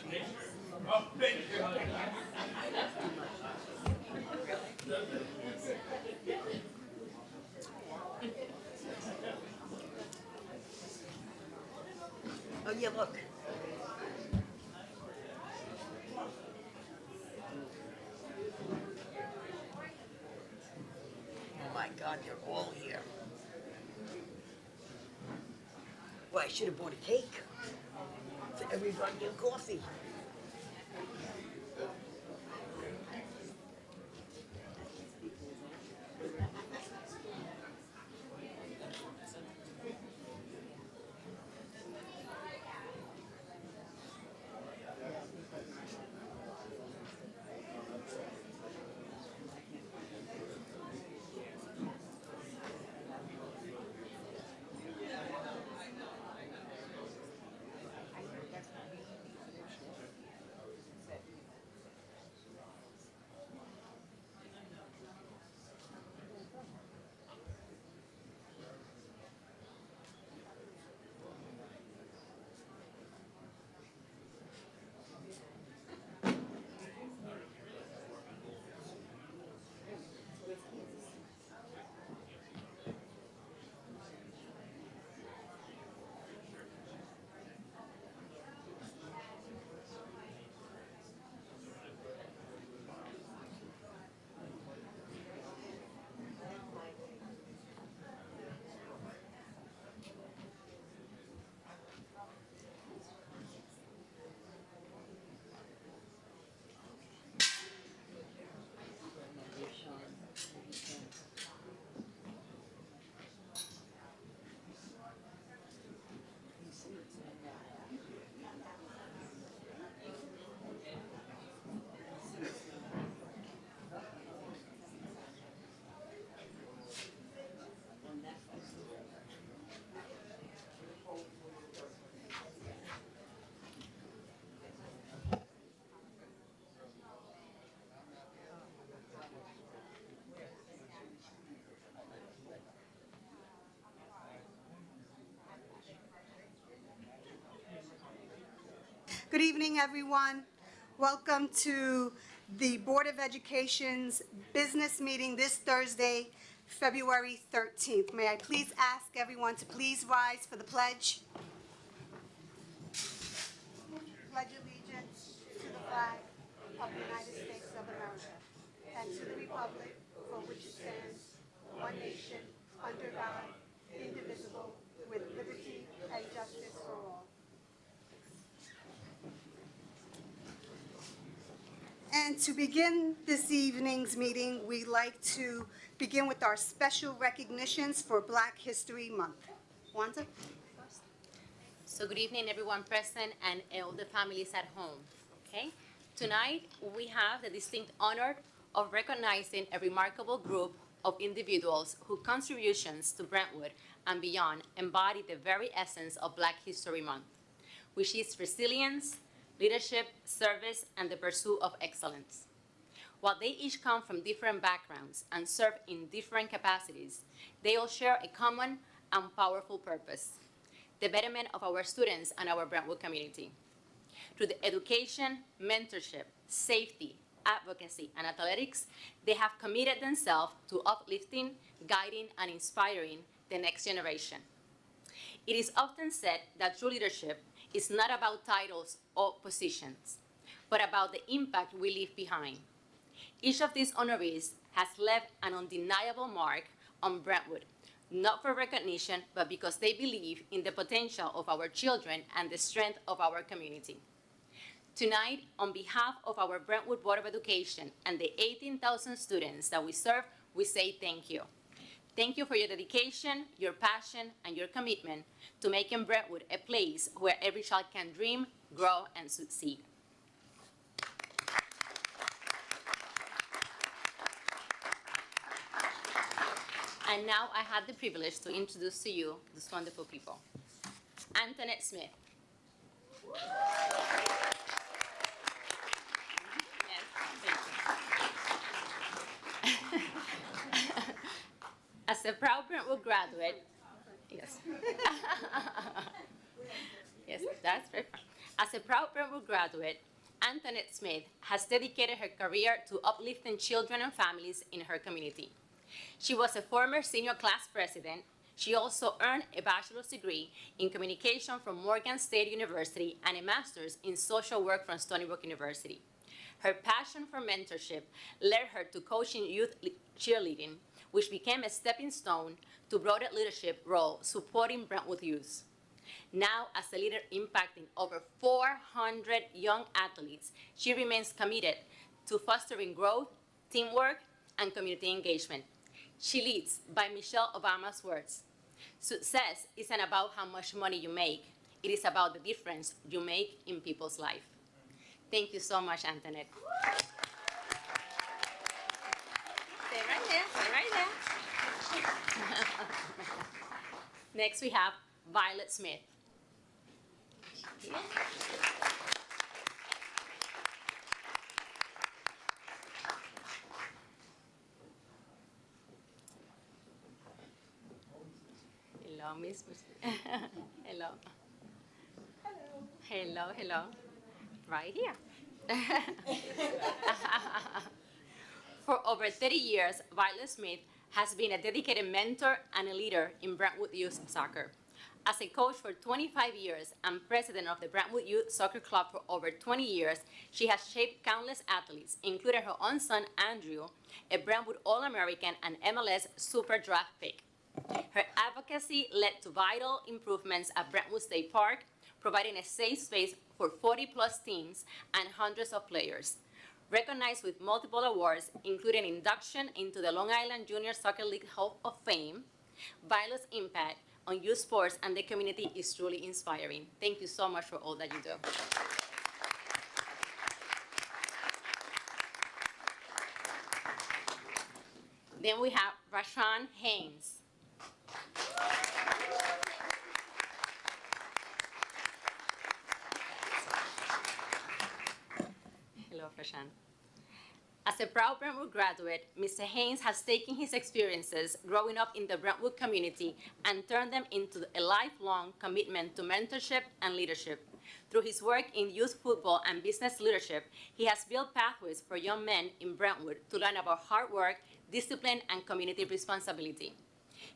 Oh, yeah, look. Oh my God, you're all here. Well, I should have bought a cake for everybody and coffee. Good evening, everyone. Welcome to the Board of Education's business meeting this Thursday, February 13th. May I please ask everyone to please rise for the pledge? Pledge allegiance to the flag of the United States of America and to the republic for which it stands, one nation, under God, indivisible, with liberty and justice for all. And to begin this evening's meeting, we'd like to begin with our special recognitions for Black History Month. Wanda? So good evening, everyone present and all the families at home. Okay, tonight we have the distinct honor of recognizing a remarkable group of individuals whose contributions to Brentwood and beyond embody the very essence of Black History Month, which is resilience, leadership, service, and the pursuit of excellence. While they each come from different backgrounds and serve in different capacities, they all share a common and powerful purpose: the betterment of our students and our Brentwood community. Through the education, mentorship, safety, advocacy, and athletics, they have committed themselves to uplifting, guiding, and inspiring the next generation. It is often said that true leadership is not about titles or positions, but about the impact we leave behind. Each of these honorees has left an undeniable mark on Brentwood, not for recognition, but because they believe in the potential of our children and the strength of our community. Tonight, on behalf of our Brentwood Board of Education and the 18,000 students that we serve, we say thank you. Thank you for your dedication, your passion, and your commitment to making Brentwood a place where every child can dream, grow, and succeed. And now I have the privilege to introduce to you these wonderful people. Antoinette Smith. As a proud Brentwood graduate, yes. Yes, that's very fun. As a proud Brentwood graduate, Antoinette Smith has dedicated her career to uplifting children and families in her community. She was a former senior class president. She also earned a bachelor's degree in communication from Morgan State University and a master's in social work from Stony Brook University. Her passion for mentorship led her to coaching youth cheerleading, which became a stepping stone to broader leadership role supporting Brentwood youth. Now, as a leader impacting over 400 young athletes, she remains committed to fostering growth, teamwork, and community engagement. She leads by Michelle Obama's words. Success isn't about how much money you make. It is about the difference you make in people's life. Thank you so much, Antoinette. Stay right there, stay right there. Next, we have Violet Smith. Hello, Miss. Hello. Hello, hello. Right here. For over 30 years, Violet Smith has been a dedicated mentor and a leader in Brentwood Youth Soccer. As a coach for 25 years and president of the Brentwood Youth Soccer Club for over 20 years, she has shaped countless athletes, including her own son, Andrew, a Brentwood All-American and MLS Super Draft pick. Her advocacy led to vital improvements at Brentwood State Park, providing a safe space for 40-plus teams and hundreds of players. Recognized with multiple awards, including induction into the Long Island Junior Soccer League Hall of Fame, Violet's impact on youth sports and the community is truly inspiring. Thank you so much for all that you do. Then we have Rashawn Haynes. Hello, Rashawn. As a proud Brentwood graduate, Mr. Haynes has taken his experiences growing up in the Brentwood community and turned them into a lifelong commitment to mentorship and leadership. Through his work in youth football and business leadership, he has built pathways for young men in Brentwood to learn about hard work, discipline, and community responsibility.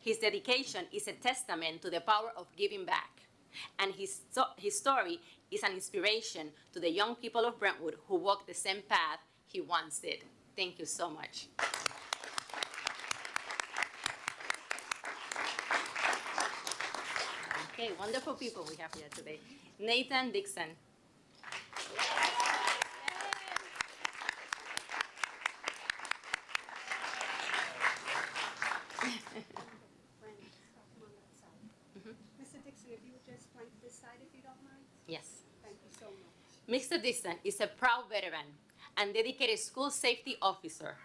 His dedication is a testament to the power of giving back, and his story is an inspiration to the young people of Brentwood who walk the same path he once did. Thank you so much. Okay, wonderful people we have here today. Nathan Dixon. Mr. Dixon, if you would just flank this side if you don't mind. Yes. Thank you so much. Mr. Dixon is a proud veteran and dedicated school safety officer.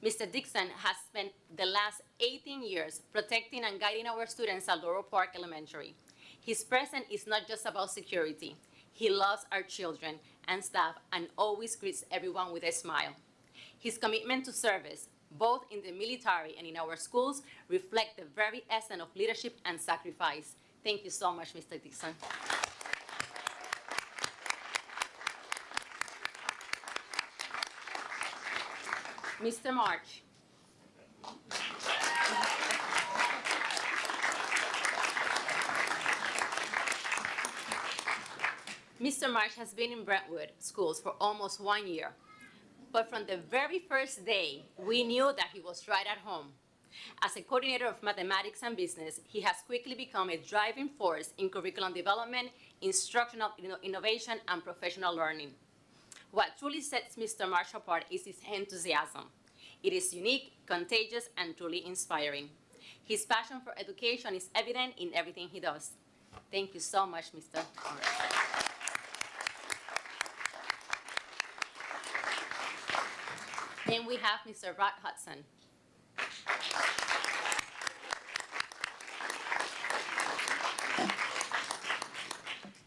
Mr. Dixon has spent the last 18 years protecting and guiding our students at Laurel Park Elementary. His presence is not just about security. He loves our children and staff and always greets everyone with a smile. His commitment to service, both in the military and in our schools, reflect the very essence of leadership and sacrifice. Thank you so much, Mr. Dixon. Mr. March. Mr. March has been in Brentwood schools for almost 1 year. But from the very first day, we knew that he was right at home. As a coordinator of mathematics and business, he has quickly become a driving force in curriculum development, instructional innovation, and professional learning. What truly sets Mr. March apart is his enthusiasm. It is unique, contagious, and truly inspiring. His passion for education is evident in everything he does. Thank you so much, Mr. March. Then we have Mr. Rod Hudson.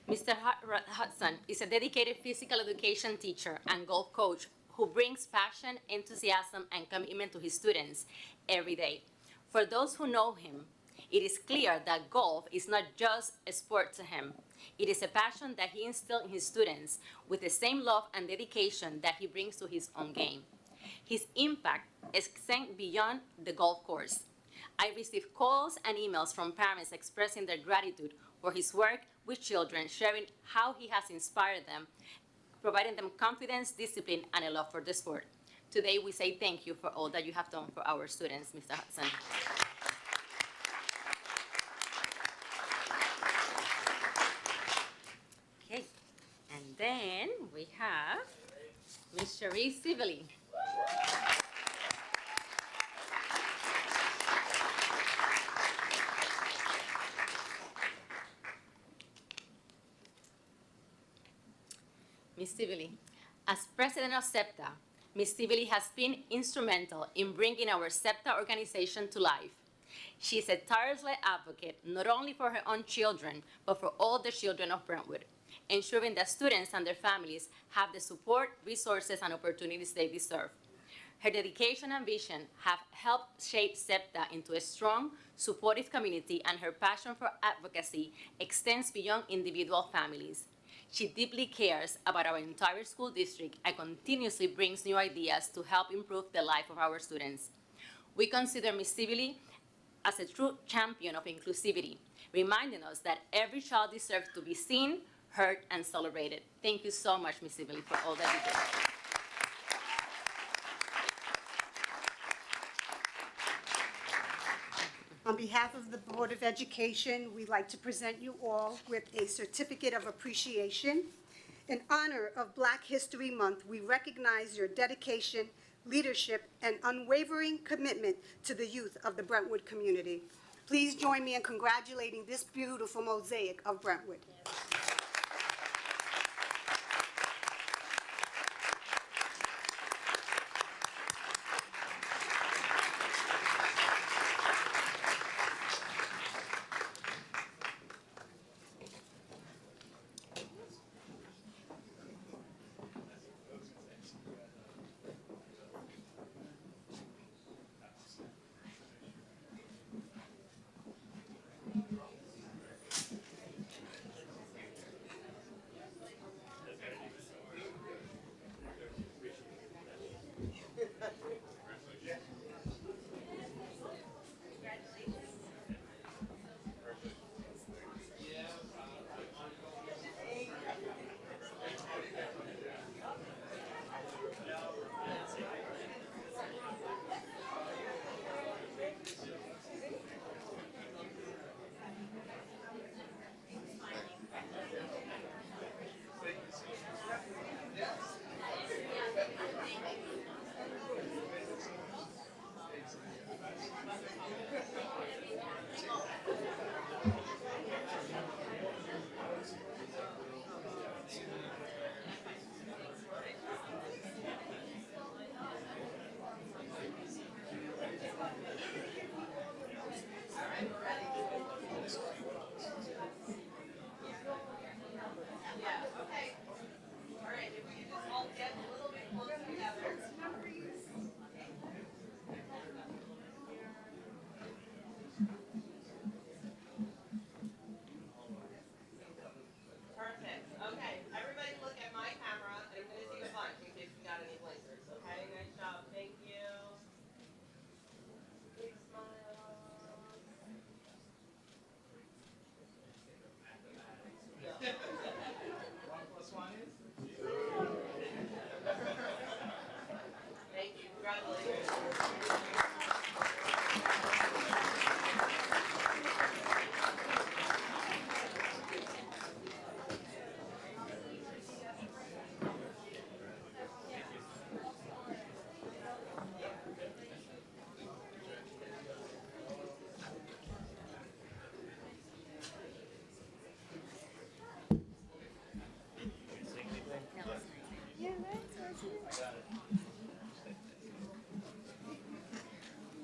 Mr. Rod Hudson is a dedicated physical education teacher and golf coach who brings passion, enthusiasm, and commitment to his students every day. For those who know him, It is clear that golf is not just a sport to him. It is a passion that he instilled in his students with the same love and dedication that he brings to his own game. His impact extends beyond the golf course. I receive calls and emails from parents expressing their gratitude for his work with children, sharing how he has inspired them, providing them confidence, discipline, and a love for the sport. Today, we say thank you for all that you have done for our students, Mr. Hudson. Okay, and then we have Ms. Cherie Sibley. Ms. Sibley, as president of SEPTA, Ms. Sibley has been instrumental in bringing our SEPTA organization to life. She is a tireless advocate not only for her own children, but for all the children of Brentwood, ensuring that students and their families have the support, resources, and opportunities they deserve. Her dedication and vision have helped shape SEPTA into a strong, supportive community, and her passion for advocacy extends beyond individual families. She deeply cares about our entire school district and continuously brings new ideas to help improve the life of our students. We consider Ms. Sibley as a true champion of inclusivity, reminding us that every child deserves to be seen, heard, and celebrated. Thank you so much, Ms. Sibley, for all that you do. On behalf of the Board of Education, we'd like to present you all with a certificate of appreciation. In honor of Black History Month, we recognize your dedication, leadership, and unwavering commitment to the youth of the Brentwood community. Please join me in congratulating this beautiful mosaic of Brentwood.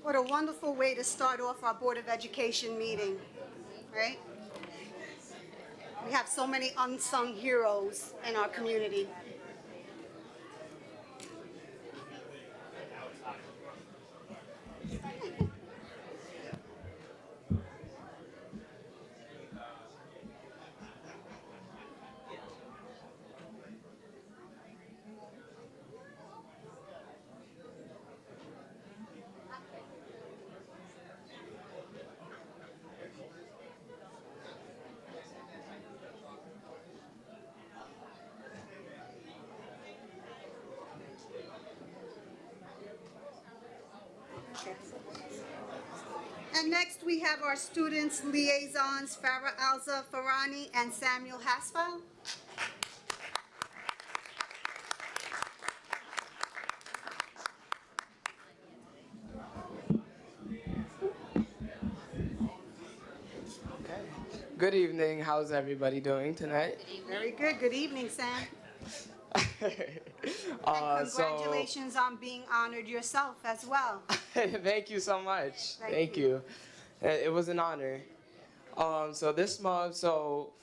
What a wonderful way to start off our Board of Education meeting, right? We have so many unsung heroes in our community. And next, we have our students liaisons, Farah Alza Farani and Samuel Hasfel. Good evening. How's everybody doing tonight? Very good. Good evening, Sam. And congratulations on being honored yourself as well. Thank you so much. Thank You. It was an honor. So this month,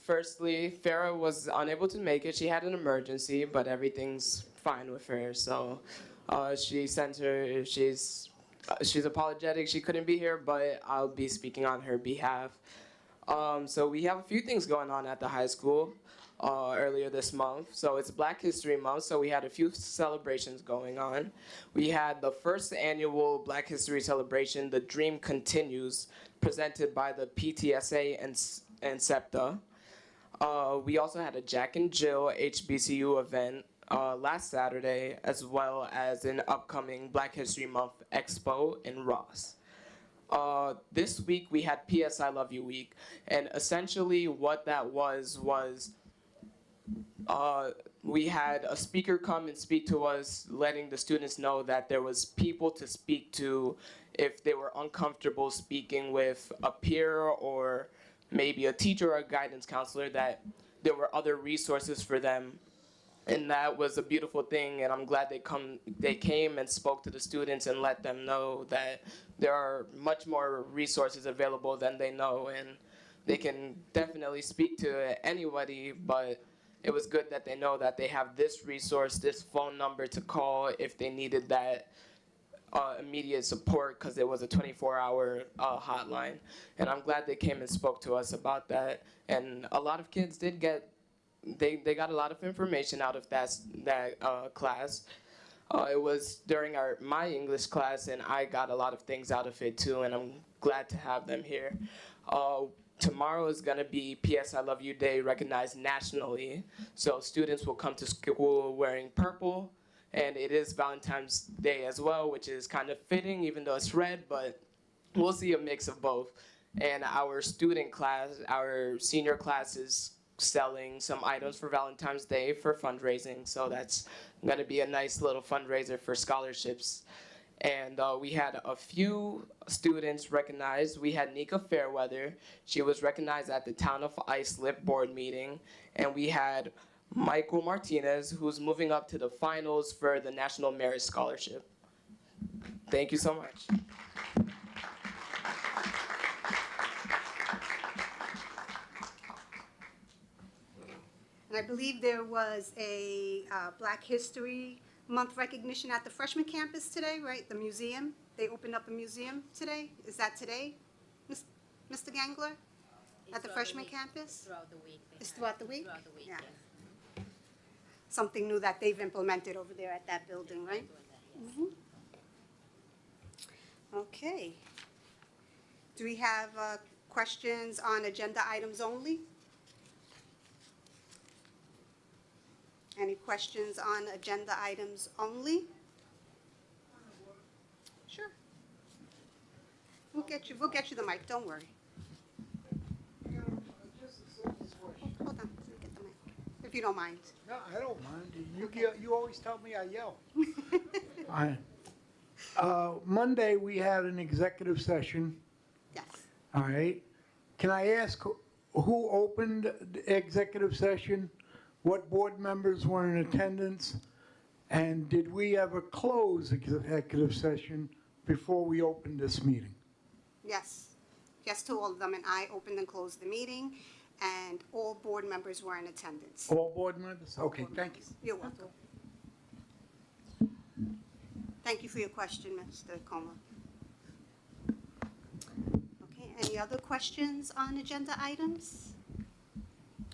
firstly, Farah was unable to make it. She had an emergency, but everything's fine with her. So she sent her. She's apologetic. She couldn't be here, but I'll be speaking on her behalf. So we have a few things going on at the high school earlier this month. So it's Black History Month, so we had a few celebrations going on. We had the first annual Black History celebration, The Dream Continues, presented by the PTSA and SEPTA. We also had a Jack and Jill HBCU event last Saturday, as well as an upcoming Black History Month Expo in Ross. This week we had PS I Love You Week, and essentially what that was we had a speaker come and speak to us, letting the students know that there was people to speak to if they were uncomfortable speaking with a peer or maybe a teacher or a guidance counselor, that there were other resources for them. And that was a beautiful thing, and I'm glad they came and spoke to the students and let them know that there are much more resources available than they know, and they can definitely speak to anybody, but it was good that they know that they have this resource, this phone number to call if they needed that immediate support, because it was a 24-hour hotline. And I'm glad they came and spoke to us about that. And a lot of kids did get they got a lot of information out of that class. It was during my English class, and I got a lot of things out of it too, and I'm glad to have them here. Tomorrow is going to be PS I Love You Day, recognized nationally. So students will come to school wearing purple, and it is Valentine's Day as well, which is kind of fitting, even though it's red, but we'll see a mix of both. And our student class, our senior class, is selling some items for Valentine's Day for fundraising. So that's going to be a nice little fundraiser for scholarships. And we had a few students recognized. We had Nika Fairweather. She was recognized at the Town of Islip board meeting. And we had Michael Martinez, who's moving up to the finals for the National Merit Scholarship. Thank you so much. And I believe there was a Black History Month recognition at the freshman campus today, right? The museum. They opened up a museum today. Is that today, Mr. Gangler? At the freshman campus? Throughout the week. It's throughout the week? Throughout the week, Yeah. yes. Something new that they've implemented over there at that building, right? Okay. Do we have questions on agenda items only? Any questions on agenda items only? Sure. We'll get you the mic, don't worry. Hold on, let me get the mic, if you don't mind. No, I don't mind. You always tell me I yell. Monday, we had an executive session, Yes. all right? Can I ask who opened the executive session? What board members were in attendance? And did we ever close executive session before we opened this meeting? Yes. Yes to all of them, and I opened and closed the meeting, and all board members were in attendance. All board members? Okay, thank you. You're welcome. Thank you for your question, Mr. Coma. Okay, any other questions on agenda items?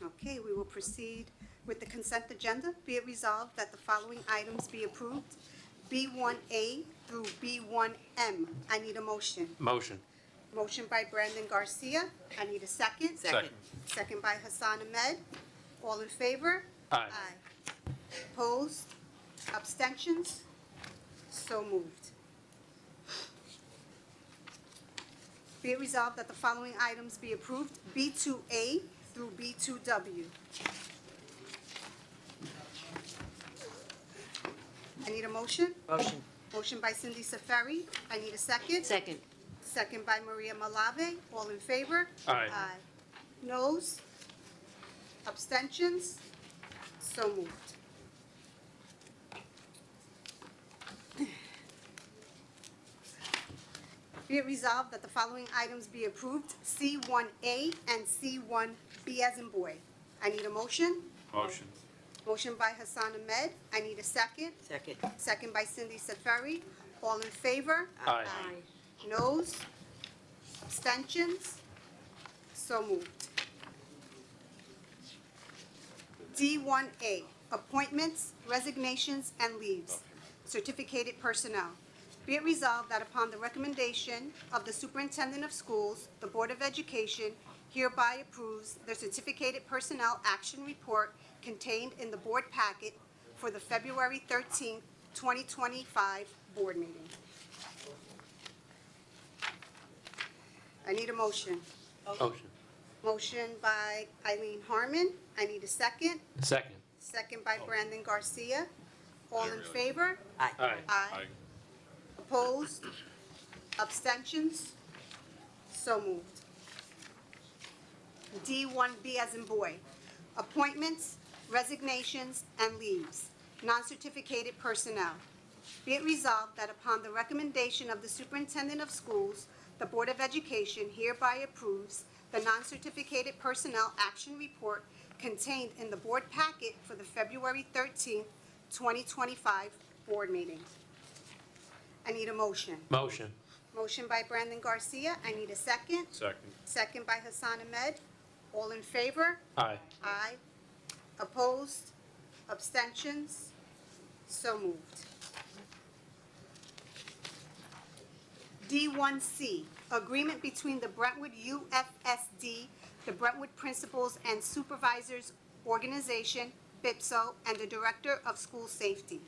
Okay, we will proceed with the consent agenda. Be it resolved that the following items be approved, B1A through B1M. I need a motion. Motion. Motion by Brandon Garcia. I need a second. Second. Second by Hassan Ahmed. All in favor? Aye. Opposed? Abstentions? So moved. Be it resolved that the following items be approved, B2A through B2W. I need a motion. Motion. Motion by Cindy Safari. I need a second. Second. Second by Maria Malave. All in favor? Aye. Noes? Abstentions? So moved. Be it resolved that the following items be approved, C1A and C1B as in boy. I need a motion. Motion. Motion by Hassan Ahmed. I need a second. Second. Second by Cindy Safari. All in favor? Aye. Noes? Abstentions? So moved. D1A, appointments, resignations, and leaves. Certificated personnel. Be it resolved that upon the recommendation of the Superintendent of Schools, the Board of Education hereby approves the certificated personnel action report contained in the board packet for the February 13th, 2025 board meeting. I need a motion. Motion. Motion by Eileen Harmon. I need a second. Second. Second by Brandon Garcia. All in favor? Aye. Aye. Opposed? Abstentions? So moved. D1B as in boy, appointments, resignations, and leaves, non-certificated personnel. Be it resolved that upon the recommendation of the Superintendent of Schools, the Board of Education hereby approves the non-certificated personnel action report contained in the board packet for the February 13th, 2025 board meeting. I need a motion. Motion. Motion by Brandon Garcia. I need a second. Second. Second by Hassan Ahmed. All in favor? Aye. Aye. Opposed? Abstentions? So moved. D1C, agreement between the Brentwood UFSD, the Brentwood Principals and Supervisors Organization, BIPSO, and the Director of School Safety.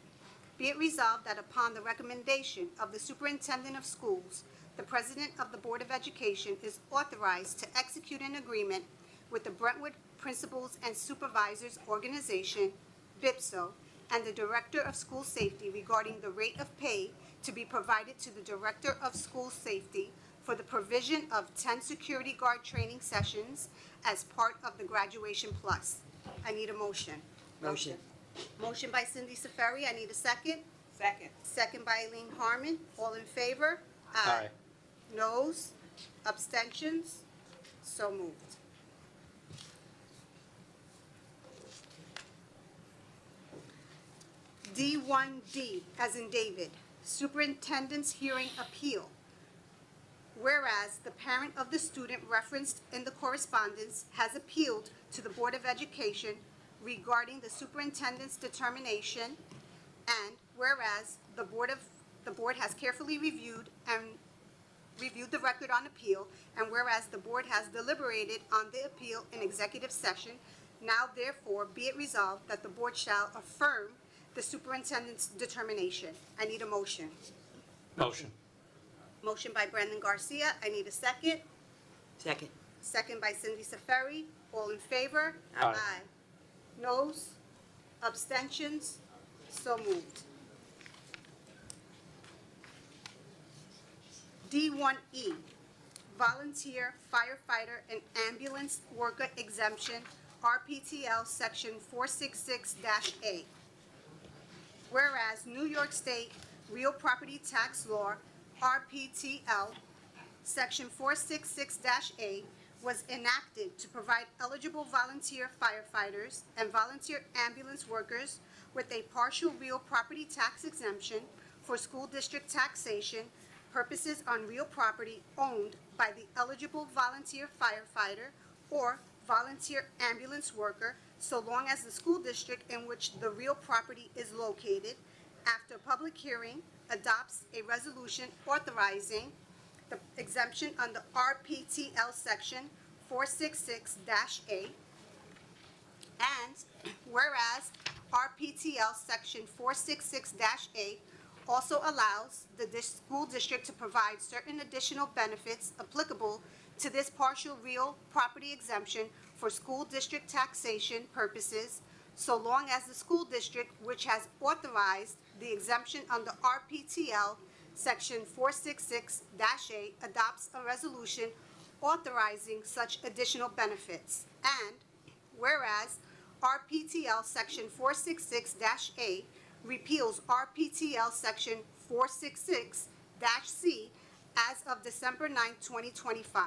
Be it resolved that upon the recommendation of the Superintendent of Schools, the President of the Board of Education is authorized to execute an agreement with the Brentwood Principals and Supervisors Organization, BIPSO, and the Director of School Safety regarding the rate of pay to be provided to the Director of School Safety for the provision of 10 security guard training sessions as part of the Graduation Plus. I need a motion. Motion. Motion by Cindy Safari. I need a second. Second. Second by Eileen Harmon. All in favor? Aye. Noes? Abstentions? So moved. D1D, as in David, Superintendent's Hearing Appeal. Whereas the parent of the student referenced in the correspondence has appealed to the Board of Education regarding the superintendent's determination, and whereas the board has carefully reviewed the record on appeal, and whereas the board has deliberated on the appeal in executive session, now therefore be it resolved that the board shall affirm the superintendent's determination. I need a motion. Motion. Motion by Brandon Garcia. I need a second. Second. Second by Cindy Safari. All in favor? Aye. Noes? Abstentions? So moved. D1E, volunteer, firefighter, and ambulance worker exemption, RPTL Section 466-A. Whereas New York State Real Property Tax Law, RPTL, Section 466-A, was enacted to provide eligible volunteer firefighters and volunteer ambulance workers with a partial real property tax exemption for school district taxation purposes on real property owned by the eligible volunteer firefighter or volunteer ambulance worker, so long as the school district in which the real property is located, after public hearing, adopts a resolution authorizing the exemption under RPTL Section 466-A, and whereas RPTL Section 466-A also allows the school district to provide certain additional benefits applicable to this partial real property exemption for school district taxation purposes, so long as the school district which has authorized the exemption under RPTL Section 466-A adopts a resolution authorizing such additional benefits. And whereas RPTL Section 466-A repeals RPTL Section 466-C as of December 9, 2025,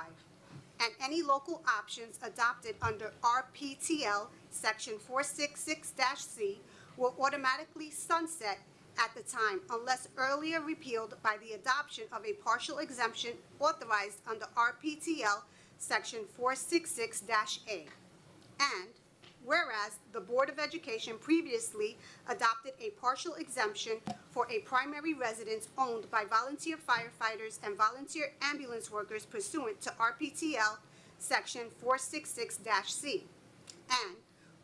and any local options adopted under RPTL Section 466-C will automatically sunset at the time unless earlier repealed by the adoption of a partial exemption authorized under RPTL Section 466-A. And whereas the Board of Education previously adopted a partial exemption for a primary residence owned by volunteer firefighters and volunteer ambulance workers pursuant to RPTL Section 466-C. And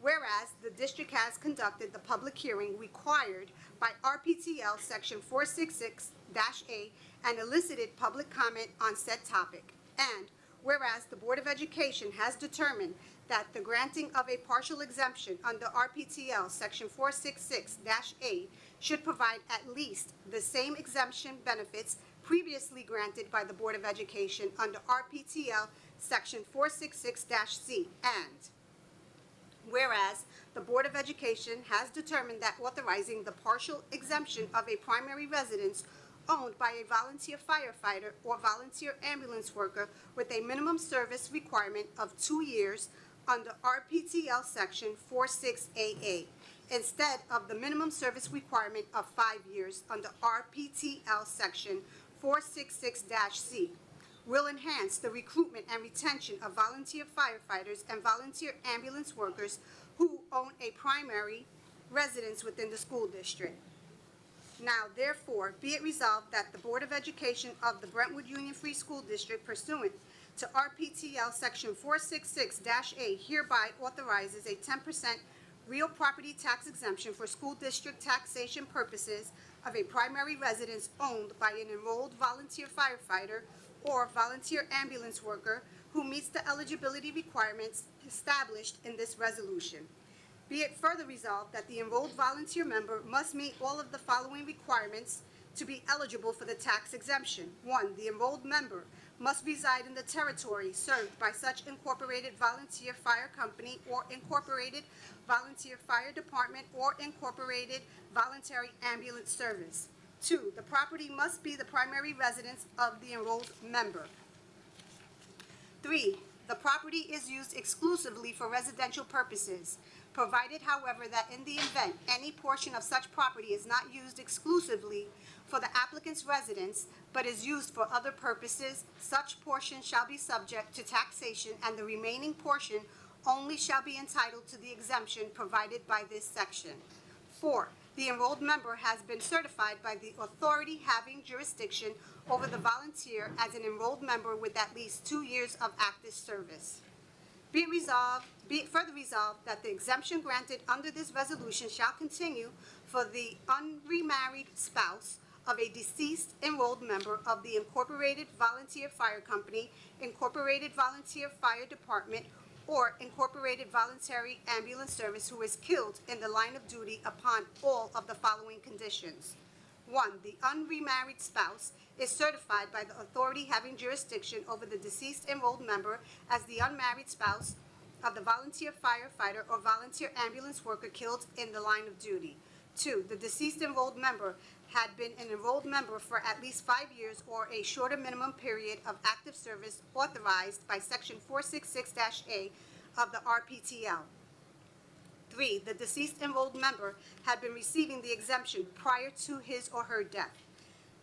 whereas the district has conducted the public hearing required by RPTL Section 466-A and elicited public comment on said topic. And whereas the Board of Education has determined that the granting of a partial exemption under RPTL Section 466-A should provide at least the same exemption benefits previously granted by the Board of Education under RPTL Section 466-C. And whereas the Board of Education has determined that authorizing the partial exemption of a primary residence owned by a volunteer firefighter or volunteer ambulance worker with a minimum service requirement of 2 years under RPTL Section 46AA, instead of the minimum service requirement of 5 years under RPTL Section 466-C, will enhance the recruitment and retention of volunteer firefighters and volunteer ambulance workers who own a primary residence within the school district. Now, therefore, be it resolved that the Board of Education of the Brentwood Union Free School District pursuant to RPTL Section 466-A hereby authorizes a 10% real property tax exemption for school district taxation purposes of a primary residence owned by an enrolled volunteer firefighter or volunteer ambulance worker who meets the eligibility requirements established in this resolution. Be it further resolved that the enrolled volunteer member must meet all of the following requirements to be eligible for the tax exemption. 1, the enrolled member must reside in the territory served by such incorporated volunteer fire company or incorporated volunteer fire department or incorporated voluntary ambulance service. 2, the property must be the primary residence of the enrolled member. 3, the property is used exclusively for residential purposes, provided, however, that in the event any portion of such property is not used exclusively for the applicant's residence, but is used for other purposes, such portion shall be subject to taxation, and the remaining portion only shall be entitled to the exemption provided by this section. 4, the enrolled member has been certified by the authority having jurisdiction over the volunteer as an enrolled member with at least 2 years of active service. Be it further resolved that the exemption granted under this resolution shall continue for the unremarried spouse of a deceased enrolled member of the Incorporated Volunteer Fire Company, Incorporated Volunteer Fire Department, or Incorporated Voluntary Ambulance Service who is killed in the line of duty upon all of the following conditions. 1, the unremarried spouse is certified by the authority having jurisdiction over the deceased enrolled member as the unmarried spouse of the volunteer firefighter or volunteer ambulance worker killed in the line of duty. 2, the deceased enrolled member had been an enrolled member for at least 5 years or a shorter minimum period of active service authorized by Section 466-A of the RPTL. 3, the deceased enrolled member had been receiving the exemption prior to his or her death.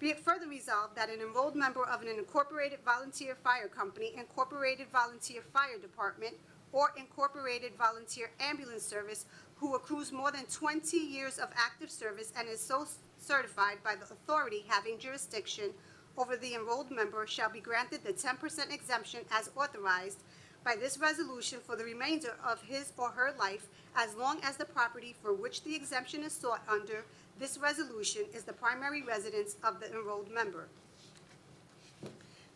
Be it further resolved that an enrolled member of an incorporated volunteer fire company, incorporated volunteer fire department, or incorporated volunteer ambulance service who accrues more than 20 years of active service and is so certified by the authority having jurisdiction over the enrolled member shall be granted the 10% exemption as authorized by this resolution for the remainder of his or her life, as long as the property for which the exemption is sought under this resolution is the primary residence of the enrolled member.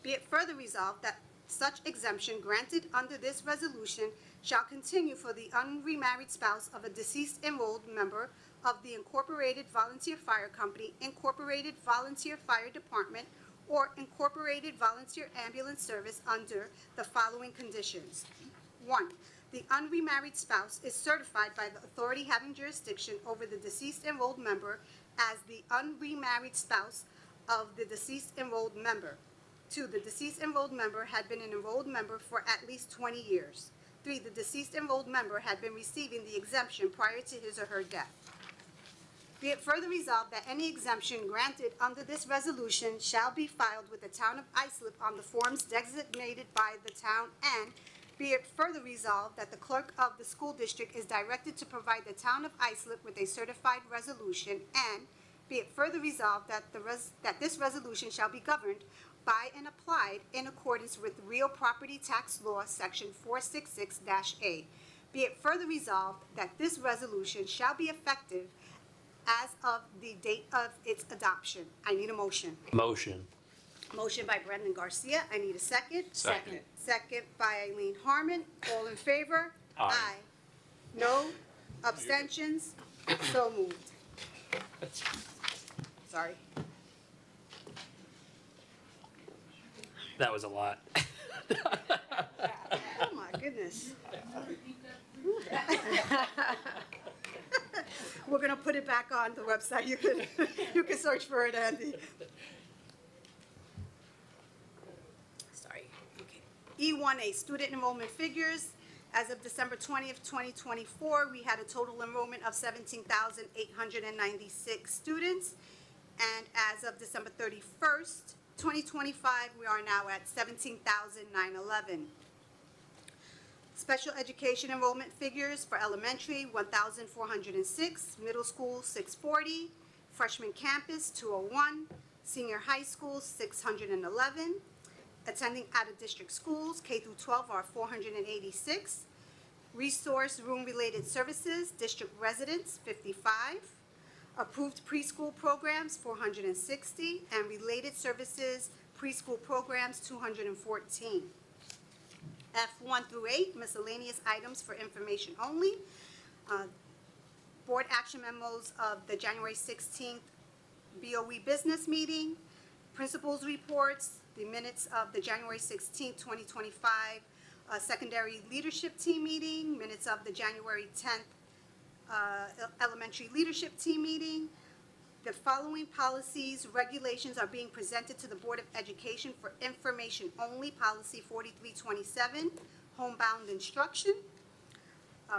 Be it further resolved that such exemption granted under this resolution shall continue for the unremarried spouse of a deceased enrolled member of the Incorporated Volunteer Fire Company, Incorporated Volunteer Fire Department, or Incorporated Volunteer Ambulance Service under the following conditions. 1, the unremarried spouse is certified by the authority having jurisdiction over the deceased enrolled member as the unremarried spouse of the deceased enrolled member. 2, the deceased enrolled member had been an enrolled member for at least 20 years. 3, the deceased enrolled member had been receiving the exemption prior to his or her death. Be it further resolved that any exemption granted under this resolution shall be filed with the town of Islip on the forms designated by the town, and be it further resolved that the clerk of the school district is directed to provide the town of Islip with a certified resolution, and be it further resolved that that this resolution shall be governed by and applied in accordance with real property tax law, section 466-A. Be it further resolved that this resolution shall be effective as of the date of its adoption. I need a motion. Motion. Motion by Brendan Garcia. I need a second. Second. Second by Eileen Harmon. All in favor? Aye. No? Abstentions? So moved. Sorry. That was a lot. Oh, my goodness. We're gonna put it back on the website. You can search for it, Andy. Sorry. Okay. E1A, student enrollment figures. As of December 20th, 2024, we had a total enrollment of 17,896 students. And as of December 31st, 2025, we are now at 17,911. Special education enrollment figures for elementary, 1,406, middle school, 640, freshman campus, 201, senior high school, 611, attending out-of-district schools, K through 12 are 486, resource room-related services, district residents, 55, approved preschool programs, 460, and related services, preschool programs, 214. F1 through 8, miscellaneous items for information only. Board action memos of the January 16th BOE business meeting, principals reports, the minutes of the January 16th, 2025 secondary leadership team meeting, minutes of the January 10th elementary leadership team meeting. The following policies, regulations are being presented to the Board of Education for information only. Policy 4327, homebound instruction.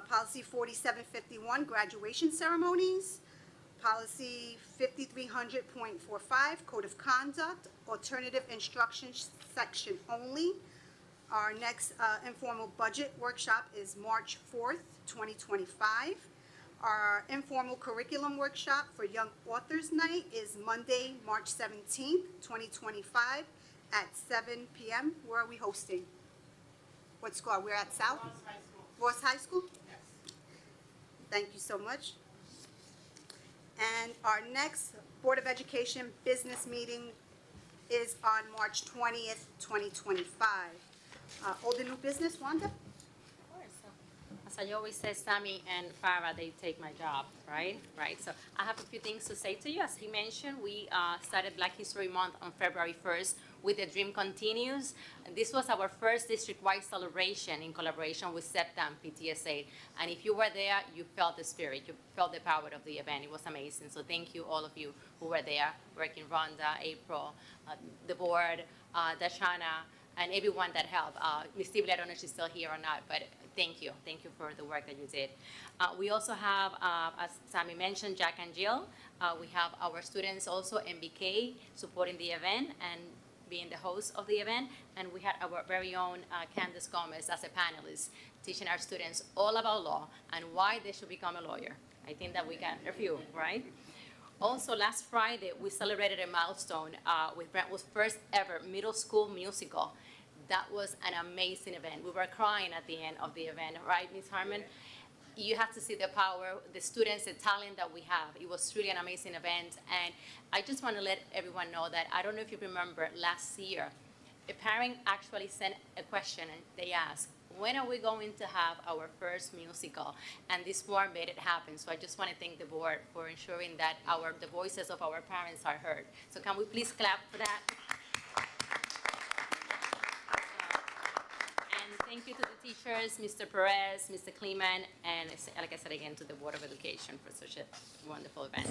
Policy 4751, graduation ceremonies. Policy 5300.45, code of conduct, alternative instruction section only. Our next informal budget workshop is March 4th, 2025. Our informal curriculum workshop for Young Authors Night is Monday, March 17th, 2025 at 7 p.m. Where are we hosting? What school? We're at South? Ross High School? Yes. Thank you so much. And our next Board of Education business meeting is on March 20th, 2025. Old and new business, Wanda? As I always say, Sammy and Farah, they take my job, right? Right. So I have a few things to say to you. As he mentioned, we started Black History Month on February 1st with The Dream Continues. And this was our first district-wide celebration in collaboration with SEPTA and PTSA. And if you were there, you felt the spirit, you felt the power of the event. It was amazing. So thank you, all of you who were there, working Rhonda, April, the board, Dashana, and everyone that helped. Ms. Steve, I don't know if she's still here or not, but thank you. Thank you for the work that you did. We also have, as Sammy mentioned, Jack and Jill. We have our students also, MBK, supporting the event and being the host of the event. And we had our very own Candace Gomez as a panelist, teaching our students all about law and why they should become a lawyer. I think that we got a few, right? Also, last Friday, we celebrated a milestone with Brentwood's first ever middle school musical. That was an amazing event. We were crying at the end of the event, right, Ms. Harmon? you have to see the power, the students, the talent that we have. It was really an amazing event. And I just want to let everyone know that, I don't know if you remember last year, a parent actually sent a question and they asked, when are we going to have our first musical? And this board made it happen. So I just want to thank the board for ensuring that the voices of our parents are heard. So can we please clap for that? And thank you to the teachers, Mr. Perez, Mr. Kleeman, and like I said again, to the Board of Education for such a wonderful event.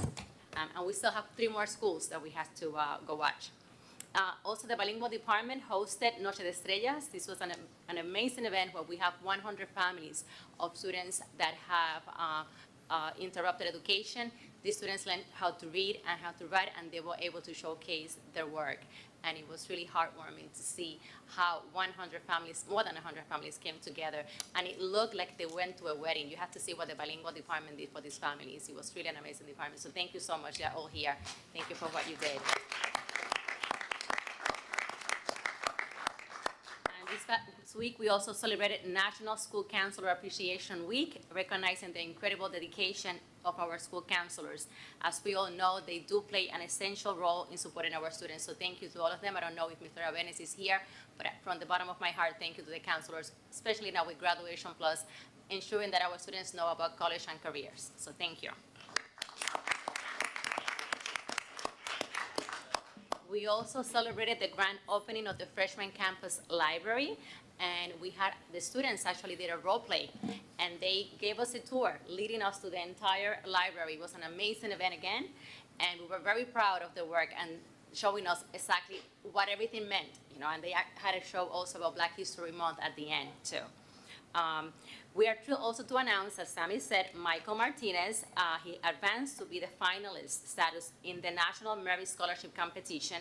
And we still have 3 more schools that we have to go watch. Also, the bilingual department hosted Noche de Estrellas. This was an amazing event where we have 100 families of students that have interrupted education. These students learned how to read and how to write, and they were able to showcase their work. And it was really heartwarming to see how 100 families, more than 100 families came together, and it looked like they went to a wedding. You have to see what the bilingual department did for these families. It was really an amazing department. So thank you so much. They're all here. Thank you for what you did. This week, we also celebrated National School Counselor Appreciation Week, recognizing the incredible dedication of our school counselors. As we all know, they do play an essential role in supporting our students. So thank you to all of them. I don't know if Mr. Avenes is here, but from the bottom of my heart, thank you to the counselors, especially now with Graduation Plus, ensuring that our students know about college and careers. So thank you. We also celebrated the grand opening of the freshman campus library, and we had the students actually did a role play, and they gave us a tour, leading us to the entire library. It was an amazing event again, and we were very proud of the work and showing us exactly what everything meant, you know, and they had a show also about Black History Month at the end, too. We are thrilled also to announce, as Sammy said, Michael Martinez, he advanced to be the finalist status in the National Merit Scholarship Competition.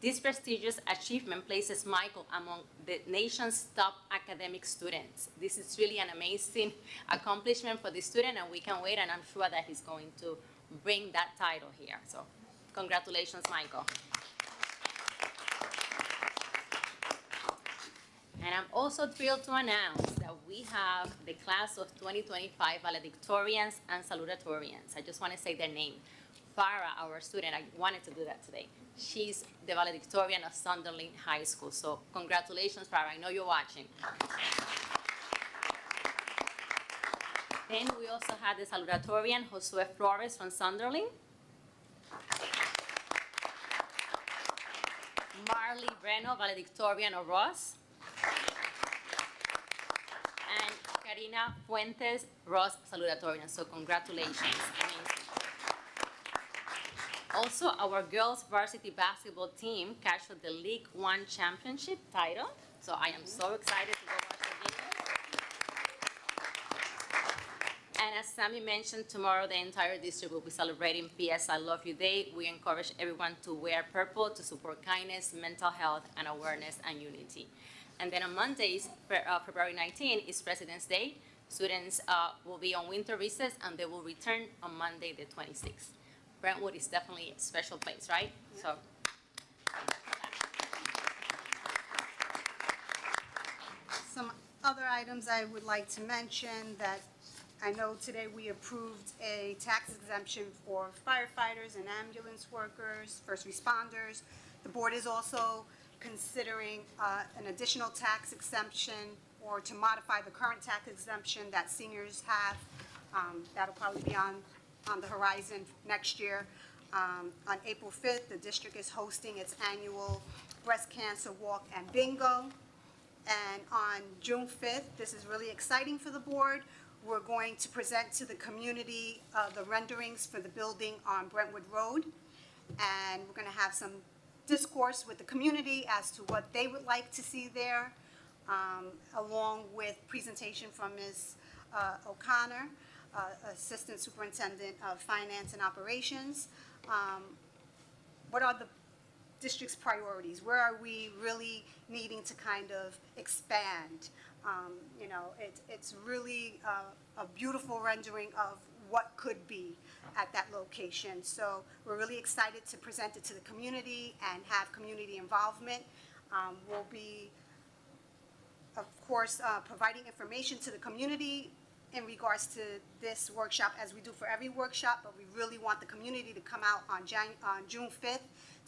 This prestigious achievement places Michael among the nation's top academic students. This is really an amazing accomplishment for the student, and we can wait, and I'm sure that he's going to bring that title here. So congratulations, Michael. And I'm also thrilled to announce that we have the class of 2025 valedictorians and salutatorians. I just want to say their name. Farah, our student, I wanted to do that today. She's the valedictorian of Sunderland High School. So congratulations, Farah. I know you're watching. Then we also had the salutatorian, Josue Flores from Sunderland. Marley Breno, valedictorian of Ross. And Karina Fuentes, Ross salutatorian. So congratulations. Amazing. Also, our girls varsity basketball team captured the League One championship title. So I am so excited to go watch the game. And as Sammy mentioned, tomorrow the entire district will be celebrating PS I Love You Day. We encourage everyone to wear purple to support kindness, mental health, and awareness and unity. And then on Mondays, February 19, is President's Day. Students will be on winter recess, and they will return on Monday the 26th. Brentwood is definitely a special place, right? So. Some other items I would like to mention that I know today we approved a tax exemption for firefighters and ambulance workers, first responders. The board is also considering an additional tax exemption or to modify the current tax exemption that seniors have. That'll probably be on the horizon next year. On April 5th, the district is hosting its annual breast cancer walk and bingo. And on June 5th, this is really exciting for the board, we're going to present to the community the renderings for the building on Brentwood Road. And we're going to have some discourse with the community as to what they would like to see there, along with presentation from Ms. O'Connor, Assistant Superintendent of Finance and Operations. What are the district's priorities? Where are we really needing to kind of expand? You know, it's really a beautiful rendering of what could be at that location. So we're really excited to present it to the community and have community involvement. We'll be, of course, providing information to the community in regards to this workshop, as we do for every workshop, but we really want the community to come out on June 5th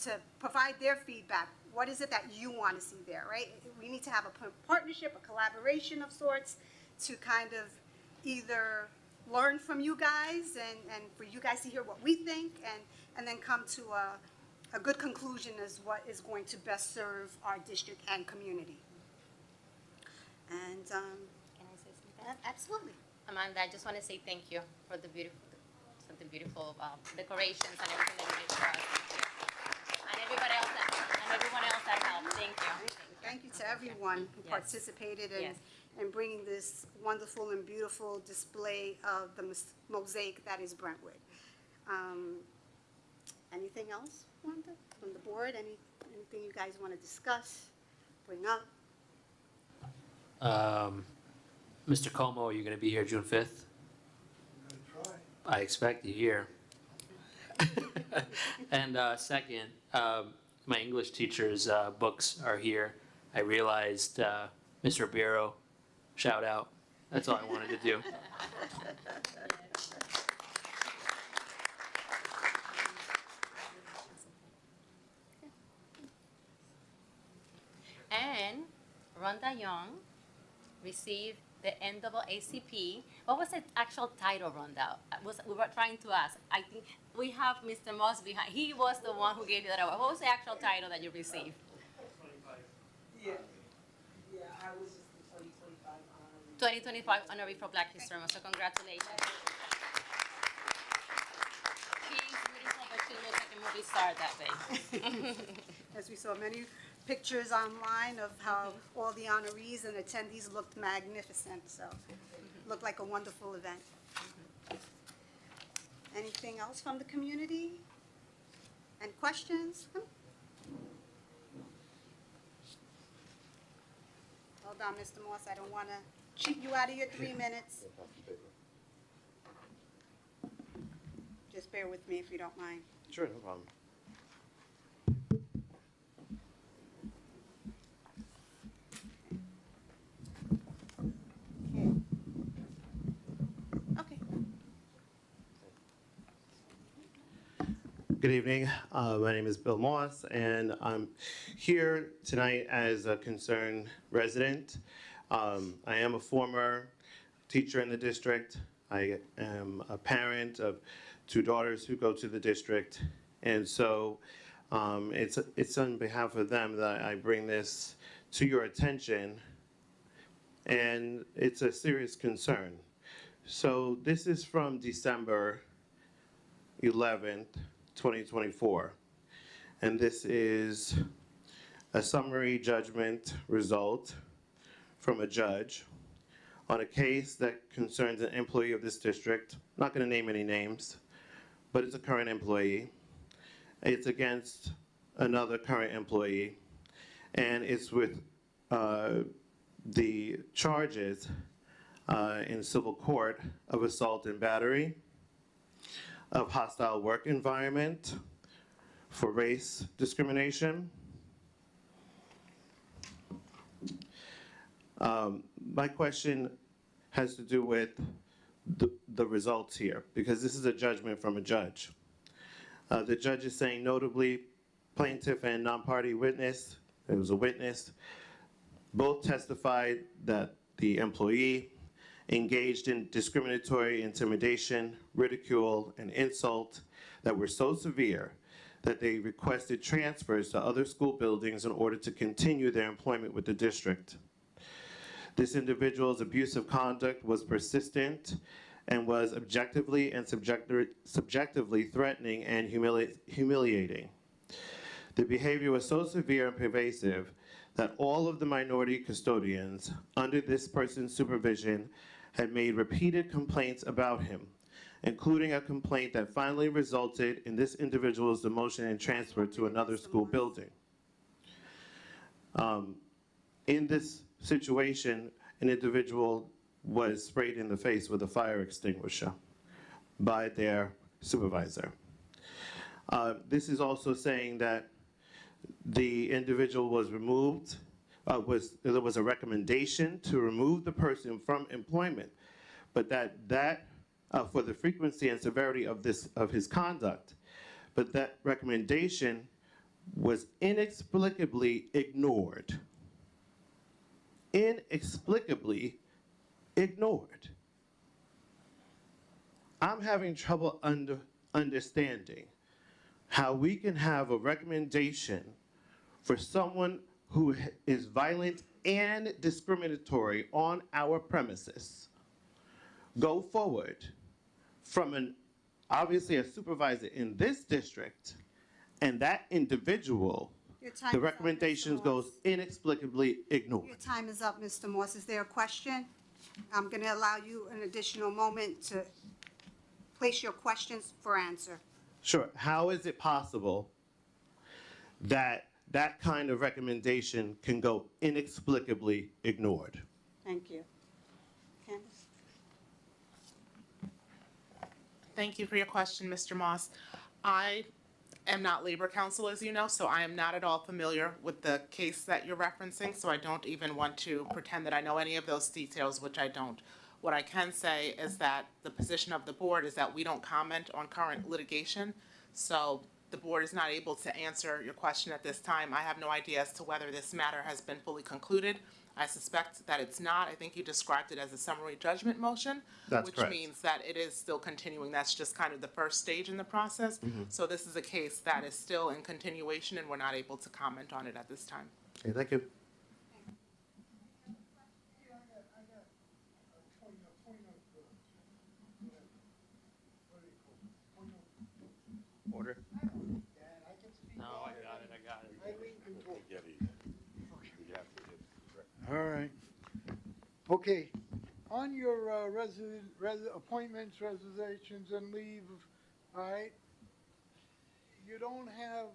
to provide their feedback. What is it that you want to see there, right? We need to have a partnership, a collaboration of sorts to kind of either learn from you guys and for you guys to hear what we think and then come to a good conclusion as what is going to best serve our district and community. And, Can I say something? absolutely. Amanda, I just want to say thank you for the beautiful decorations and everything that you did for us. And everyone else that helped. Thank you. Thank you to everyone who Yes. participated Yes. in bringing this wonderful and beautiful display of the mosaic that is Brentwood. Anything else, Wanda, from the board? Anything you guys want to discuss, bring up? Mr. Como, are you going to be here June 5th? I expect you here. And second, my English teacher's books are here. I realized Ms. Ribeiro, shout out. That's all I wanted to do. And Rhonda Young received the NAACP. What was the actual title, Rhonda? We were trying to ask. I think we have Mr. Moss behind. He was the one who gave you that award. What was the actual title that you received? Yeah, I was just the 2025 honoree. 2025 honorary for Black History Month. So congratulations. She's beautiful, but she looks like a movie star that day. As we saw many pictures online of how all the honorees and attendees looked magnificent, so looked like a wonderful event. Anything else from the community? And questions? Hold on, Mr. Moss, I don't want to cheat you out of your 3 minutes. Just bear with me if you don't mind. Sure, no problem. Okay. Good evening. My name is Bill Moss, and I'm here tonight as a concerned resident. I am a former teacher in the district. I am a parent of 2 daughters who go to the district, and so it's on behalf of them that I bring this to your attention, and it's a serious concern. So this is from December 11th, 2024, and this is a summary judgment result from a judge on a case that concerns an employee of this district. I'm not going to name any names, but it's a current employee. It's against another current employee, and it's with the charges in civil court of assault and battery, of hostile work environment, for race discrimination. My question has to do with the results here, because this is a judgment from a judge. The judge is saying, notably, plaintiff and non-party witness, it was a witness, both testified that the employee engaged in discriminatory intimidation, ridicule, and insult that were so severe that they requested transfers to other school buildings in order to continue their employment with the district. This individual's abusive conduct was persistent and was objectively and subjectively threatening and humiliating. The behavior was so severe and pervasive that all of the minority custodians under this person's supervision had made repeated complaints about him, including a complaint that finally resulted in this individual's demotion and transfer to another school building. In this situation, an individual was sprayed in the face with a fire extinguisher by their supervisor. This is also saying that the individual was removed, there was a recommendation to remove the person from employment, but that for the frequency and severity of his conduct, but that recommendation was inexplicably ignored. Inexplicably ignored. I'm having trouble understanding how we can have a recommendation for someone who is violent and discriminatory on our premises go forward from obviously a supervisor in this district, and that individual, Your time the is up, Mr. recommendations Moss. goes inexplicably ignored. Your time is up, Mr. Moss. Is there a question? I'm going to allow you an additional moment to place your questions for answer. Sure. How is it possible that that kind of recommendation can go inexplicably ignored? Thank you. Candace? Thank you for your question, Mr. Moss. I am not labor counsel, as you know, so I am not at all familiar with the case that you're referencing, so I don't even want to pretend that I know any of those details, which I don't. What I can say is that the position of the board is that we don't comment on current litigation, so the board is not able to answer your question at this time. I have no idea as to whether this matter has been fully concluded. I suspect that it's not. I think you described it as a summary judgment motion. That's which correct. means that it is still continuing. That's just kind of the first stage in the process. So this is a case that is still in continuation, and we're not able to comment on it at this time. Okay, thank you. Order? No, I got it. All right. Okay, on your appointments, resignations, and leave, all right, you don't have,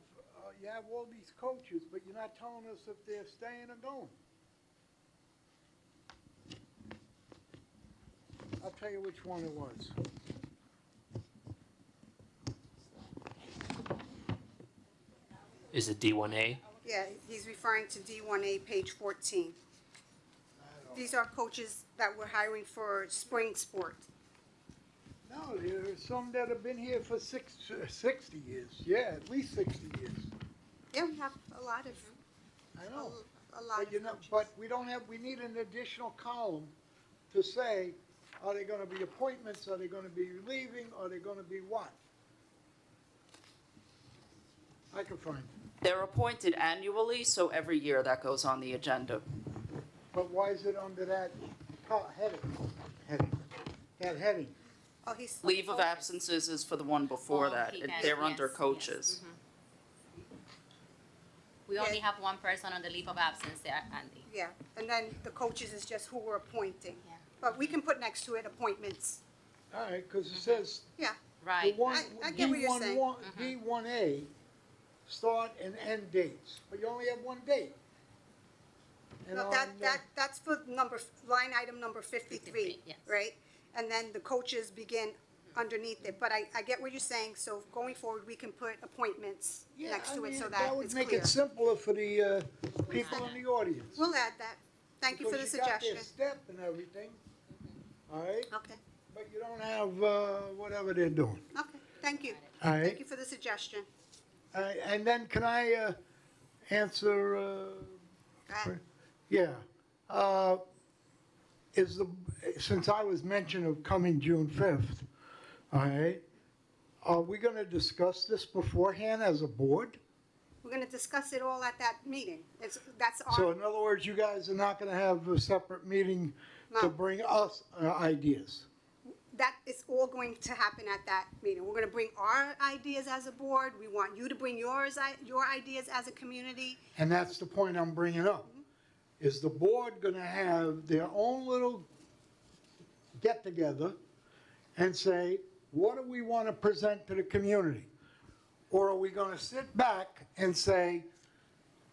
you have all these coaches, but you're not telling us if they're staying or going. I'll tell you which one it was. Is it D1A? Yeah, he's referring to D1A, page 14. These are coaches that we're hiring for spring sport. No, there's some that have been here for 60 years. Yeah, at least 60 years. Yeah, we have a lot of, I know. a lot But of you know, coaches. but we don't have, we need an additional column to say, are they gonna be appointments, are they gonna be leaving, are they gonna be what? I can find it. They're appointed annually, so every year that goes on the agenda. But why is it under that heading? That heading? Oh, he's. Leave of absences is for the one before Oh, that. he can, They're under yes, coaches. We only Yeah. have one person on the leave of absence there, Andy. Yeah, and then the coaches is just who we're appointing. Yeah. But we can put next to it appointments. All right, because it says Yeah, the Right. one, I get what you're saying. D1A, start and end dates, but you only have one date. And no, on, that's for line item number 53, 53, yes. right? And then the coaches begin underneath it, but I get what you're saying, so going forward, we can put appointments yeah, next I to it mean, so that would it's make clear. it simpler for the people in the audience. We'll add that. Thank you for the Because you got suggestion. their step and everything, all right? Okay, But you don't have whatever they're doing. okay, thank you. All right. Thank you for the suggestion. All right, and then can I answer? Go ahead. Yeah. Since I was mentioned of coming June 5th, all right, are we going to discuss this beforehand as a board? We're gonna discuss it all at that meeting. That's So our, in other words, you guys are not going to have a separate meeting to No. bring us ideas? that is all going to happen at that meeting. We're gonna bring our ideas as a board. We want you to bring your ideas as a community. And that's the point I'm bringing up. Is the board going to have their own little get-together and say, what do we want to present to the community? Or are we going to sit back and say,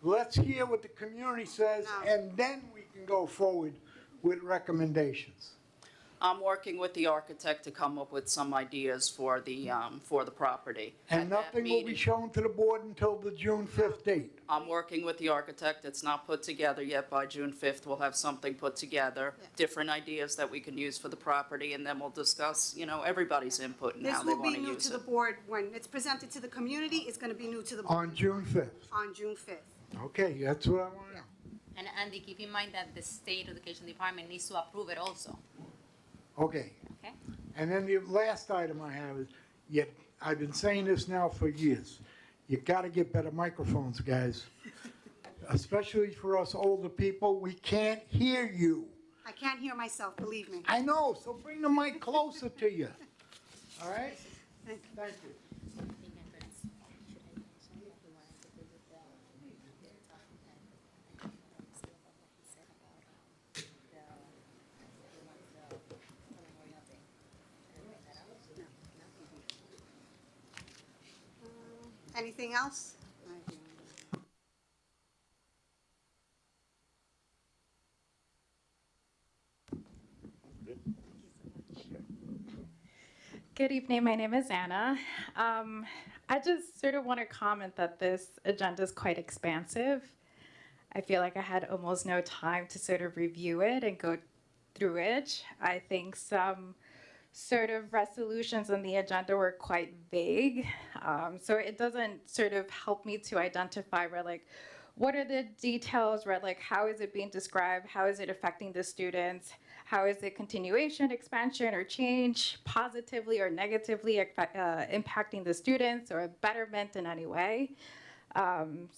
let's hear what the community says, No. and then we can go forward with recommendations? I'm working with the architect to come up with some ideas for the property. And At that nothing will be meeting- shown to the board until the June 5th date? I'm working with the architect. It's not put together yet. By June 5th, we'll have something put together, Yeah. different ideas that we can use for the property, and then we'll discuss, everybody's input and This how they will want be to new use to the it. board when it's presented to the community, it's gonna be new to the board. On June 5th? On June 5th. Okay, that's what I want to know. And Andy, keep in mind that the state education department needs to approve it also, Okay. okay? And then the last item I have is, yet, I've been saying this now for years, you gotta get better microphones, guys. Especially for us older people, we can't hear you. I can't hear myself, believe me. I know, so bring the mic closer to you. All right? Thank Thank you. Anything else? Good evening. My name is Anna. I just sort of want to comment that this agenda is quite expansive. I feel like I had almost no time to sort of review it and go through it. I think some sort of resolutions on the agenda were quite vague. So it doesn't sort of help me to identify where, like, what are the details, right? Like, how is it being described? How is it affecting the students? How is it continuation, expansion, or change, positively or negatively impacting the students or betterment in any way? And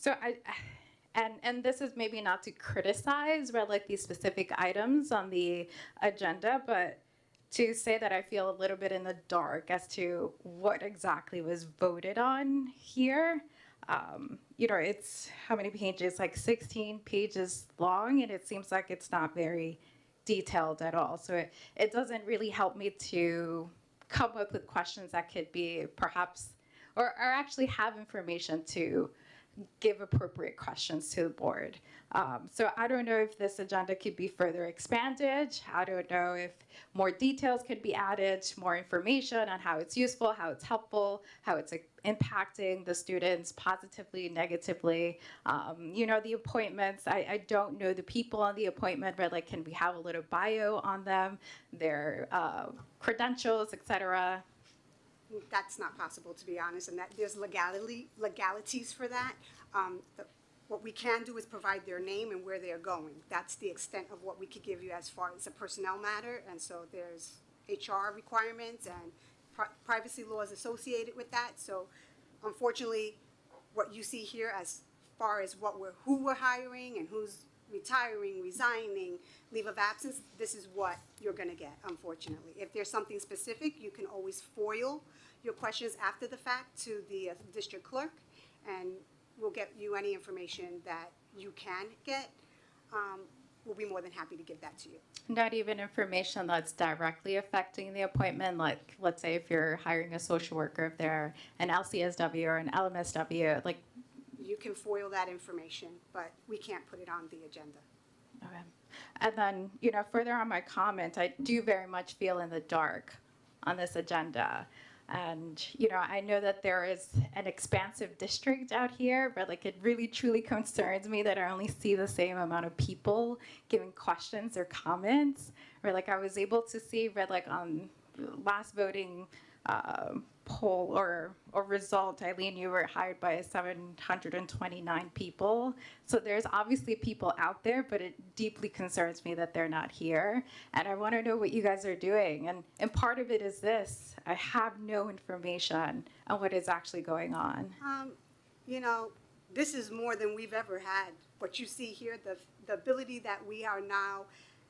this is maybe not to criticize, right, like these specific items on the agenda, but to say that I feel a little bit in the dark as to what exactly was voted on here. It's how many pages? Like 16 pages long, and it seems like it's not very detailed at all. So it doesn't really help me to come up with questions that could be perhaps, or actually have information to give appropriate questions to the board. So I don't know if this agenda could be further expanded. I don't know if more details could be added, more information on how it's useful, how it's helpful, how it's impacting the students positively, negatively. The appointments, I don't know the people on the appointment, but like, can we have a little bio on them, their credentials, et cetera? That's not possible, to be honest, and that there's legalities for that. What we can do is provide their name and where they're going. That's the extent of what we could give you as far as a personnel matter, and so there's HR requirements and privacy laws associated with that. So unfortunately, what you see here as far as who we're hiring and who's retiring, resigning, leave of absence, this is what you're gonna get, unfortunately. If there's something specific, you can always FOIL your questions after the fact to the district clerk, and we'll get you any information that you can get. We'll be more than happy to give that to you. Not even information that's directly affecting the appointment, like, let's say if you're hiring a social worker, if they're an LCSW or an LMSW, like. You can FOIL that information, but we can't put it on the agenda. Okay. And then, further on my comment, I do very much feel in the dark on this agenda. And, I know that there is an expansive district out here, but like, it really truly concerns me that I only see the same amount of people giving questions or comments. Or like, I was able to see, like on last voting poll or result, Eileen, you were hired by 729 people. So there's obviously people out there, but it deeply concerns me that they're not here. And I want to know what you guys are doing. And part of it is this: I have no information on what is actually going on. This is more than we've ever had. What you see here, the ability that we are now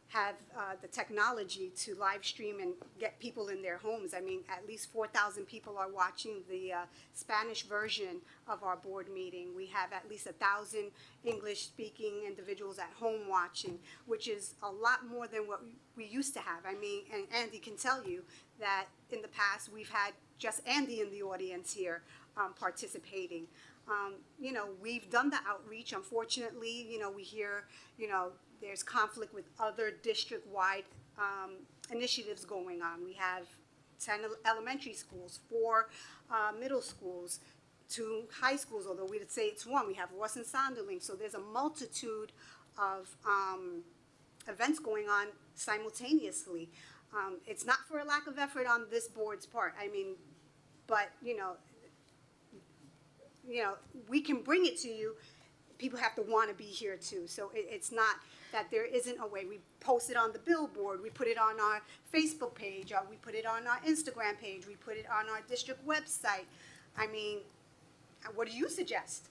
have the technology to live stream and get people in their homes. I mean, at least 4,000 people are watching the Spanish version of our board meeting. We have at least 1,000 English-speaking individuals at home watching, which is a lot more than what we used to have. I mean, and Andy can tell you that in the past we've had just Andy in the audience here participating. We've done the outreach. Unfortunately, we hear, there's conflict with other district-wide initiatives going on. We have 10 elementary schools, 4 middle schools, 2 high schools, although we'd say it's 1. We have Ross and Sonderling. So there's a multitude of events going on simultaneously. It's not for a lack of effort on this board's part. I mean, but, we can bring it to you. People have to want to be here too. So it's not that there isn't a way. We post it on the billboard, we put it on our Facebook page, or we put it on our Instagram page, we put it on our district website. I mean, what do you suggest?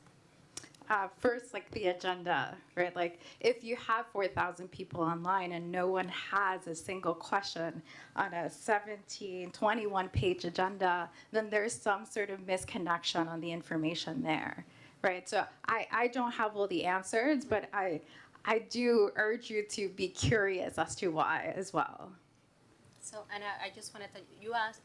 First, like the agenda, right? Like if you have 4,000 people online and no one has a single question on a 21 page agenda, then there's some sort of misconnection on the information there, right? So I don't have all the answers, but I do urge you to be curious as to why as well. So, and I just wanted to, you asked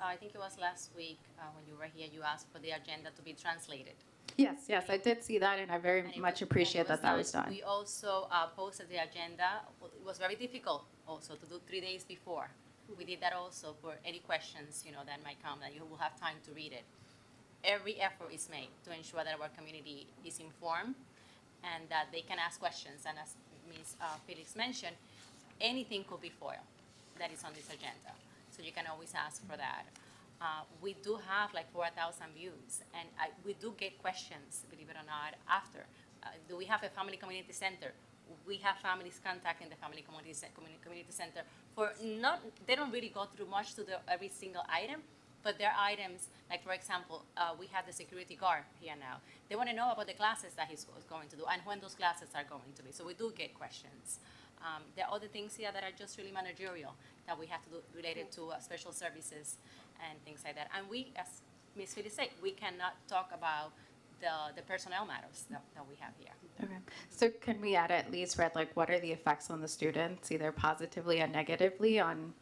I think it was last week when you were here, you asked for the agenda to be translated. Yes, I did see that, and I very much appreciate that was done. We also posted the agenda. It was very difficult also to do 3 days before. We did that also for any questions, that might come, that you will have time to read it. Every effort is made to ensure that our community is informed and that they can ask questions. And as Ms. Felix mentioned, anything could be foiled that is on this agenda. So you can always ask for that. We do have like 4,000 views, and we do get questions, believe it or not, after. Do we have a family community center? We have families contacting the family community center for they don't really go through much to every single item, but there are items, like for example, we have the security guard here now. They want to know about the classes that he's going to do and when those classes are going to be. So we do get questions. There are other things here that are just really managerial that we have to do related to special services and things like that. And we, as Ms. Phillips said, we cannot talk about the personnel matters that we have here. Okay. So can we add at least, read like what are the effects on the students, either positively or negatively, on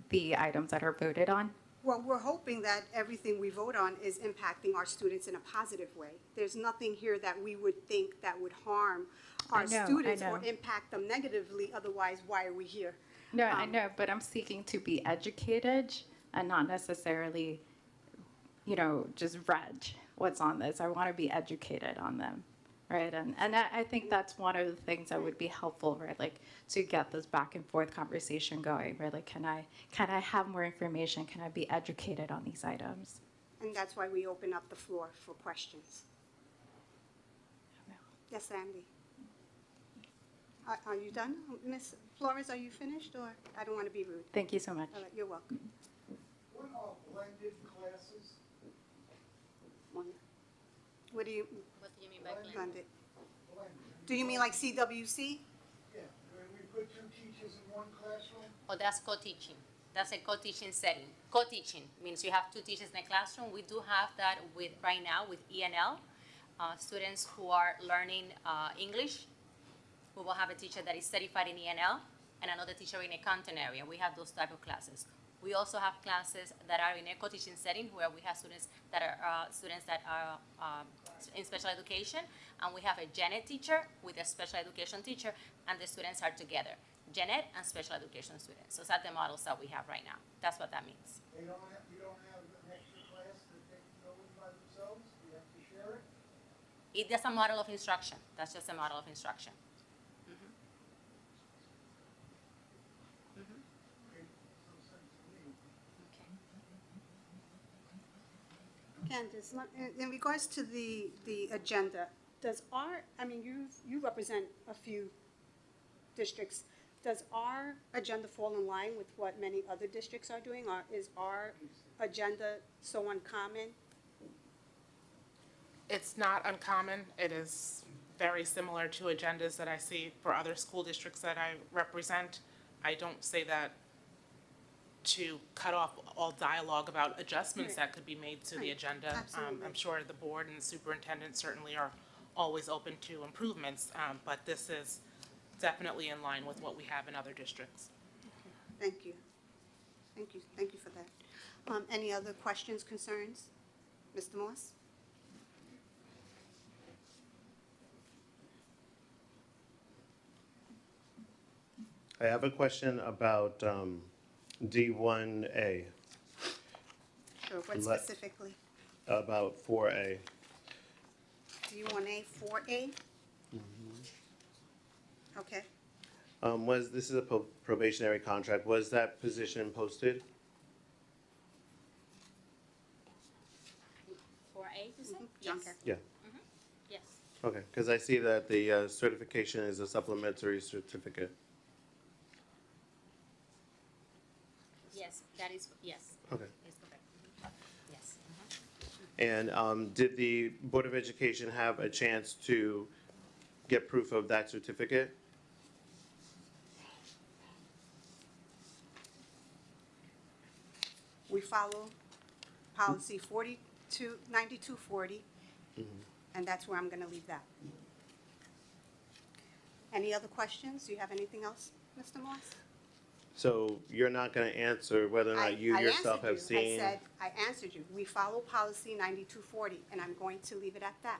the items that are voted on? Well, we're hoping that everything we vote on is impacting our students in a positive way. There's nothing here that we would think that would harm our students or impact them negatively. Otherwise, why are we here? No, I know, but I'm seeking to be educated and not necessarily, just read what's on this. I want to be educated on them, right? And I think that's one of the things that would be helpful, right? Like to get this back and forth conversation going, right? Like, can I have more information? Can I be educated on these items? And that's why we open up the floor for questions. Yes, Andy. Are you done? Ms. Flores, are you finished, or I don't want to be rude? Thank you so much. All right, you're welcome. What are blended classes? What do you What do you mean by blended? blended? Blended. Do you mean like CWC? Yeah, where we put 2 teachers in one classroom? Oh, that's co-teaching. That's a co-teaching setting. Co-teaching means you have 2 teachers in a classroom. We do have that right now with ENL. Students who are learning English, we will have a teacher that is certified in ENL and another teacher in a content area. We have those type of classes. We also have classes that are in a co-teaching setting where we have students that are in special education, and we have a gen ed teacher with a special education teacher, and the students are together, gen ed and special education students. So that's the models that we have right now. That's what that means. You don't have an extra class that they can go in by themselves? You have to share it? That's a model of instruction. That's just a model of instruction. Candace, in regards to the agenda, you represent a few districts. Does our agenda fall in line with what many other districts are doing, or is our agenda so uncommon? It's not uncommon. It is very similar to agendas that I see for other school districts that I represent. I don't say that to cut off all dialogue about adjustments that could be made to the agenda. Absolutely. I'm sure the board and the superintendent certainly are always open to improvements, but this is definitely in line with what we have in other districts. Thank you. Thank you for that. Any other questions, concerns? Mr. Moss? I have a question about D1A, Sure, what Let- specifically? about 4A. Do you want A, 4A? Okay. This is a probationary contract, was that position posted? 4A, you said? John Yes. Kerr. Yeah, Yes. okay, because I see that the certification is a supplementary certificate. Yes, that is, yes. Okay. Is correct. Yes. And did the Board of Education have a chance to get proof of that certificate? We follow policy 9240, and that's where I'm going to leave that. Any other questions? Do you have anything else, Mr. Moss? So you're not going to answer whether or not you I yourself have answered you. seen? I answered you. We follow policy 9240, and I'm going to leave it at that.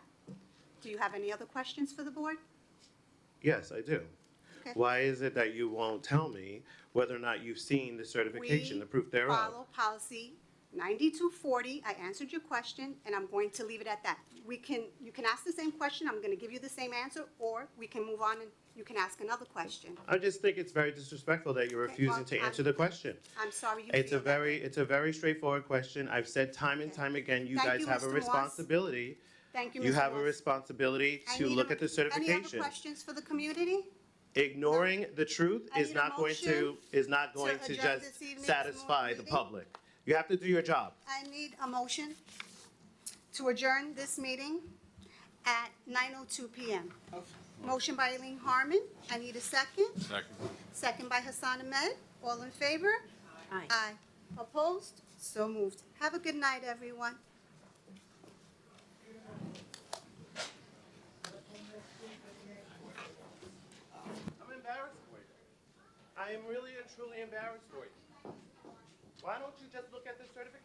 Do you have any other questions for the board? Yes, I do. Okay. Why is it that you won't tell me whether or not you've seen the certification, the proof thereof? We follow policy 9240. I answered your question, and I'm going to leave it at that. You can ask the same question, I'm going to give you the same answer, or we can move on and you can ask another question. I just think it's very disrespectful that you're Okay, refusing well, to answer the question. I'm sorry you It's a feel that way. it's a very straightforward question. I've said time and Okay. time again, you Thank guys you, have a Mr. Moss. responsibility. Thank you, You Mr. have a Moss. responsibility I to need look a- at the Any certification. other questions for the community? Ignoring the truth I is need a not going to, motion to adjourn just this evening's satisfy the meeting. public. You have to do your job. I need a motion to adjourn this meeting at 9:02 PM. Motion by Eileen Harmon. I need a second. Second. Second by Hassan Ahmed. All in favor? Aye. Aye. Opposed? So moved. Have a good night, everyone. I'm embarrassed for you. I am really and truly embarrassed for you. Why don't you just look at the certification?